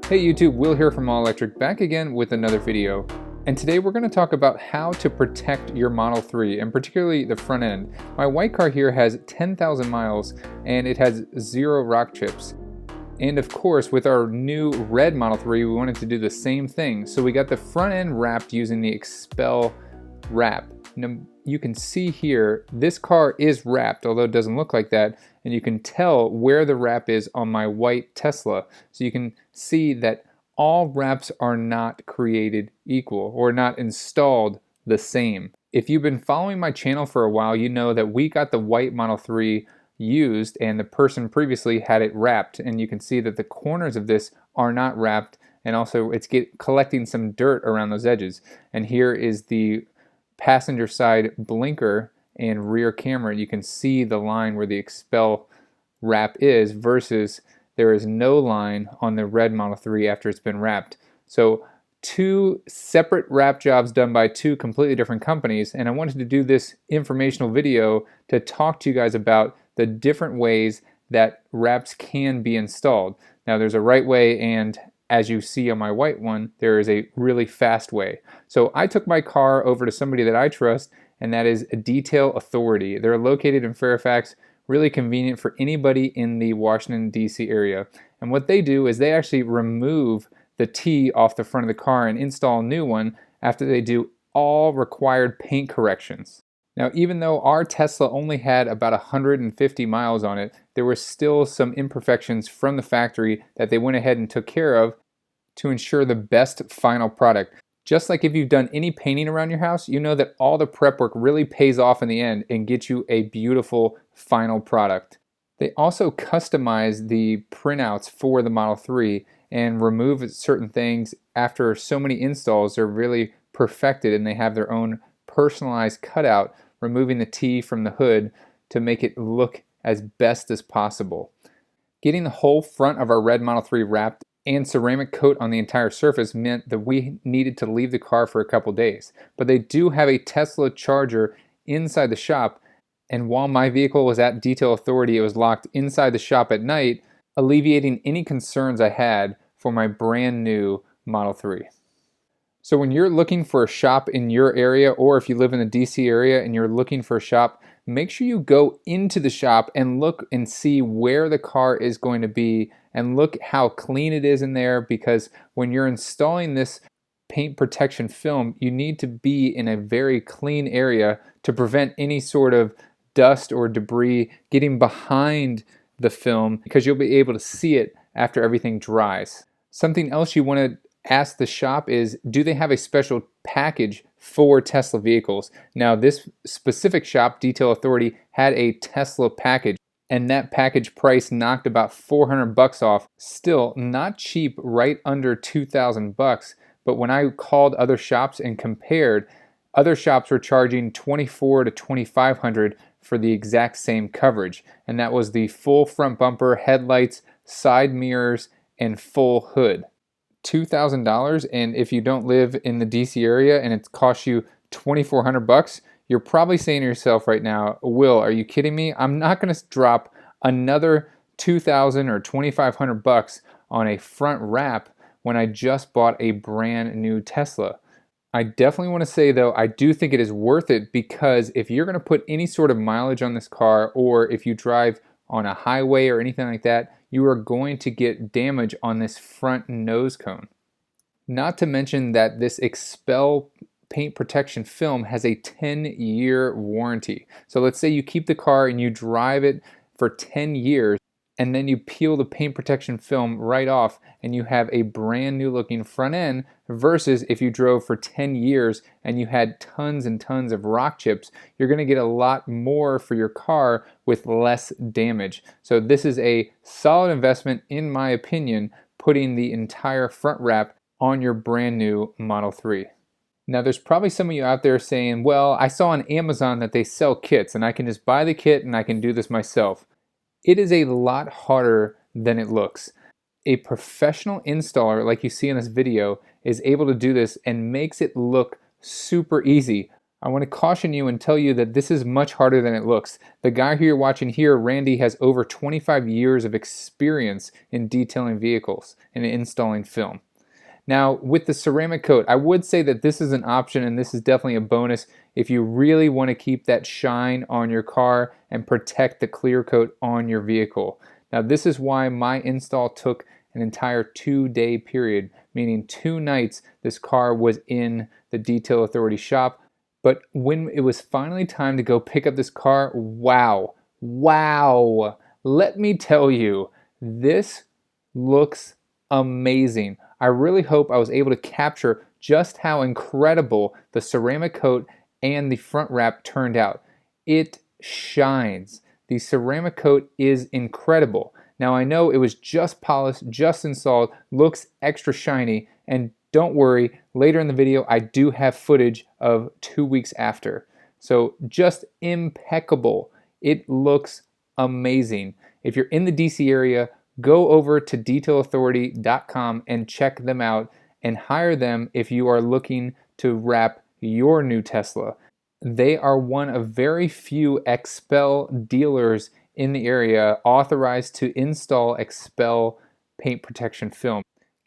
Hey YouTube, Will here from All Electric, back again with another video. And today we're going to talk about how to protect your Model 3, and particularly the front end. My white car here has 10,000 miles and it has 0 rock chips. And of course, with our new red Model 3, we wanted to do the same thing. So we got the front end wrapped using the XPEL wrap. Now, you can see here, this car is wrapped, although it doesn't look like that, and you can tell where the wrap is on my white Tesla. So you can see that all wraps are not created equal or not installed the same. If you've been following my channel for a while, you know that we got the white Model 3 used and the person previously had it wrapped, and you can see that the corners of this are not wrapped, and also it's collecting some dirt around those edges. And here is the passenger side blinker and rear camera. You can see the line where the XPEL wrap is versus there is no line on the red Model 3 after it's been wrapped. So two separate wrap jobs done by two completely different companies, and I wanted to do this informational video to talk to you guys about the different ways that wraps can be installed. Now there's a right way, and as you see on my white one, there is a really fast way. So I took my car over to somebody that I trust, and that is a Detail Authority. They're located in Fairfax, really convenient for anybody in the Washington, D.C. area. And what they do is they actually remove the T off the front of the car and install a new one after they do all required paint corrections. Now, even though our Tesla only had about 150 miles on it, there were still some imperfections from the factory that they went ahead and took care of to ensure the best final product. Just like if you've done any painting around your house, you know that all the prep work really pays off in the end and gets you a beautiful final product. They also customize the printouts for the Model 3 and remove certain things after so many installs. They're really perfected and they have their own personalized cutout, removing the T from the hood to make it look as best as possible. Getting the whole front of our red Model 3 wrapped and ceramic coat on the entire surface meant that we needed to leave the car for a couple days. But they do have a Tesla charger inside the shop, and while my vehicle was at Detail Authority, it was locked inside the shop at night, alleviating any concerns I had for my brand new Model 3. So when you're looking for a shop in your area, or if you live in the DC area and you're looking for a shop, make sure you go into the shop and look and see where the car is going to be and look how clean it is in there, because when you're installing this paint protection film, you need to be in a very clean area to prevent any sort of dust or debris getting behind the film, because you'll be able to see it after everything dries. Something else you want to ask the shop is, do they have a special package for Tesla vehicles? Now, this specific shop, Detail Authority, had a Tesla package, and that package price knocked about $400 off. Still not cheap, right under $2,000. But when I called other shops and compared, other shops were charging $2,400 to $2,500 for the exact same coverage, and that was the full front bumper, headlights, side mirrors, and full hood. $2,000, and if you don't live in the DC area and it costs you $2,400, you're probably saying to yourself right now, Will, are you kidding me? I'm not going to drop another $2,000 or $2,500 on a front wrap when I just bought a brand new Tesla. I definitely want to say though, I do think it is worth it, because if you're going to put any sort of mileage on this car, or if you drive on a highway or anything like that, you are going to get damage on this front nose cone. Not to mention that this XPEL paint protection film has a 10-year warranty. So let's say you keep the car and you drive it for 10 years, and then you peel the paint protection film right off and you have a brand new looking front end, versus if you drove for 10 years and you had tons and tons of rock chips, you're going to get a lot more for your car with less damage. So this is a solid investment, in my opinion, putting the entire front wrap on your brand new Model 3. Now there's probably some of you out there saying, well, I saw on Amazon that they sell kits and I can just buy the kit and I can do this myself. It is a lot harder than it looks. A professional installer, like you see in this video, is able to do this and makes it look super easy. I want to caution you and tell you that this is much harder than it looks. The guy who you're watching here, Randy, has over 25 years of experience in detailing vehicles and installing film. Now, with the ceramic coat, I would say that this is an option, and this is definitely a bonus if you really want to keep that shine on your car and protect the clear coat on your vehicle. Now, this is why my install took an entire 2-day period, meaning 2 nights this car was in the Detail Authority shop. But when it was finally time to go pick up this car, wow, let me tell you, this looks amazing. I really hope I was able to capture just how incredible the ceramic coat and the front wrap turned out. It shines. The ceramic coat is incredible. Now I know it was just polished, just installed, looks extra shiny, and don't worry, later in the video I do have footage of 2 weeks after. So just impeccable. It looks amazing. If you're in the DC area, go over to detailauthority.com and check them out and hire them if you are looking to wrap your new Tesla. They are one of very few XPEL dealers in the area authorized to install XPEL paint protection film.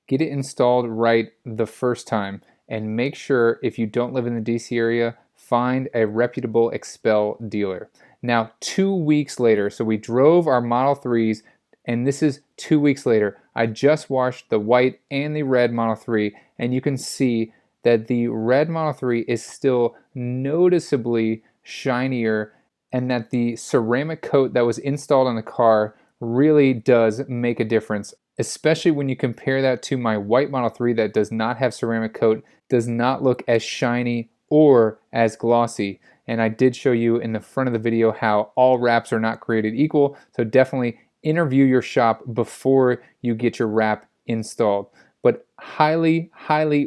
Get it installed right the first time, and make sure if you don't live in the DC area, find a reputable XPEL dealer. Now 2 weeks later, so we drove our Model 3s, and this is 2 weeks later. I just washed the white and the red Model 3, and you can see that the red Model 3 is still noticeably shinier, and that the ceramic coat that was installed on the car really does make a difference, especially when you compare that to my white Model 3 that does not have ceramic coat, does not look as shiny or as glossy. And I did show you in the front of the video how all wraps are not created equal, so definitely interview your shop before you get your wrap installed. But highly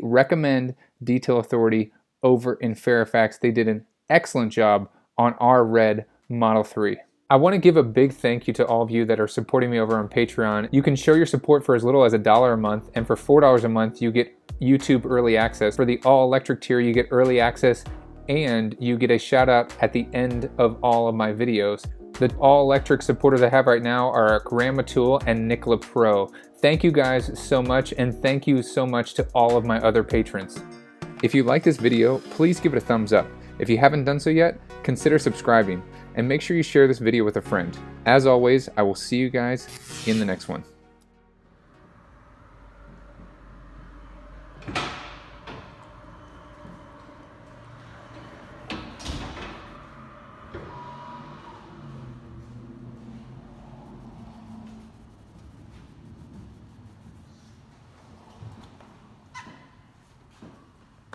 recommend Detail Authority over in Fairfax. They did an excellent job on our red Model 3. I want to give a big thank you to all of you that are supporting me over on Patreon. You can show your support for as little as $1 a month, and for $4 a month you get YouTube early access. For the all-electric tier you get early access, and you get a shout out at the end of all of my videos. The all-electric supporters I have right now are Grandma Tool and Nicola Pro. Thank you guys so much, and thank you so much to all of my other patrons. If you like this video, please give it a thumbs up. If you haven't done so yet, consider subscribing, and make sure you share this video with a friend. As always, I will see you guys in the next one.